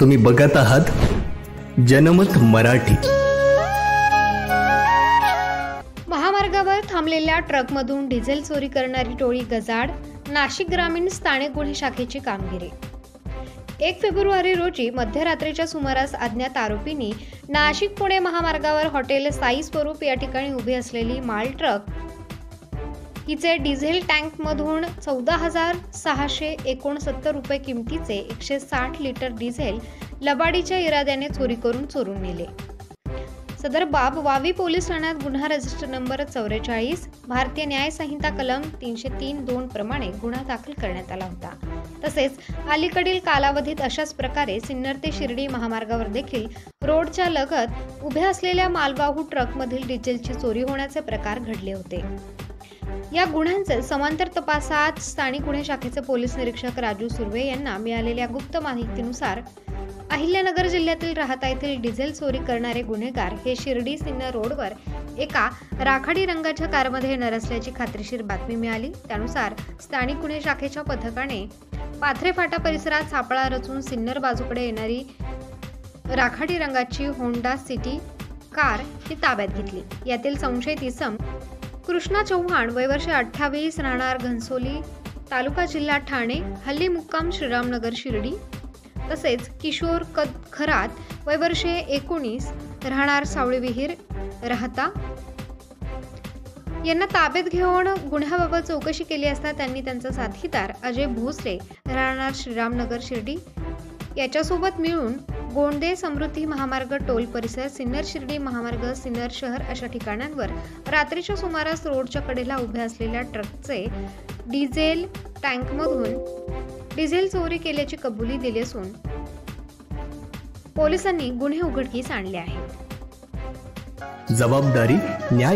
तुम्ही बघत आहात जनमत मराठी। महामार्गावर थांबलेल्या ट्रकमधून डिझेल चोरी करणारी टोळी गजाआड, नाशिक ग्रामीण स्थानिक गुन्हे शाखेची कामगिरी। 1 फेब्रुवारी रोजी मध्यरात्रीच्या सुमारास अज्ञात आरोपींनी नाशिक पुणे महामार्गावर हॉटेल साई स्वरूप या ठिकाणी उभी असलेली माल ट्रक हिचे डिझेल टँकमधून 14,669 रुपये किमतीचे 160 लिटर डिझेल लबाडीच्या इराद्याने चोरून नेले। सदर बाब वावी पोलीस ठाण्यात गुन्हा रजिस्टर नंबर 44 भारतीय न्याय संहिता कलम 303(2) प्रमाणे गुन्हा दाखल करण्यात आला होता। तसेच अलीकडील कालावधीत अशाच प्रकारे सिन्नर ते शिर्डी महामार्गावर देखील रोडच्या लगत उभ्या असलेल्या मालवाहू ट्रकमधील डिझेलची चोरी होण्याचे प्रकार घडले होते। या गुन्ह्यांचे समांतर तपासात स्थानिक गुन्हे शाखेचे पोलीस निरीक्षक राजू सुर्वे यांना मिळालेल्या गुप्त माहितीनुसार अहिल्यानगर जिल्ह्यातील राहता येथील डिझेल चोरी करणारे गुन्हेगार हे शिर्डी सिन्नर रोडवर एका राखाडी रंगाच्या कारमध्ये येणार असल्याची खात्रीशीर बातमी मिळाली। त्यानुसार स्थानिक गुन्हे शाखेच्या पथकाने पाथरे फाटा परिसरात सापळा रचून सिन्नर बाजूकडे येणारी राखाडी रंगाची होंडा सिटी कार ही ताब्यात घेतली। यातील संशयित इसम कृष्णा चव्हाण वय वर्ष 28 राहणार घनसोली तालुका जिल्हा ठाणे हल्ली मुक्काम श्रीरामनगर शिर्डी, तसेच किशोर खरात वय वर्ष 19 राहणार सावळी विहीर राहता यांना ताब्यात घेऊन गुन्ह्याबाबत चौकशी केली असता त्यांनी त्यांचा साथीदार अजय भोसले राहणार श्रीरामनगर शिर्डी याच्यासोबत मिळून गोंडे समृद्धी महामार्ग टोल परिसर सिन्नर शिर्डी महामार्ग सिन्नर शहर अशा ठिकाणांवर रात्रीच्या सुमारास रोडच्या कडेला उभ्या असलेल्या ट्रकचे डिझेल टँकमधून डिझेल चोरी केल्याची कबुली दिली असून पोलिसांनी गुन्हे उघडकीस आणले आहेत। जबाबदारी न्याय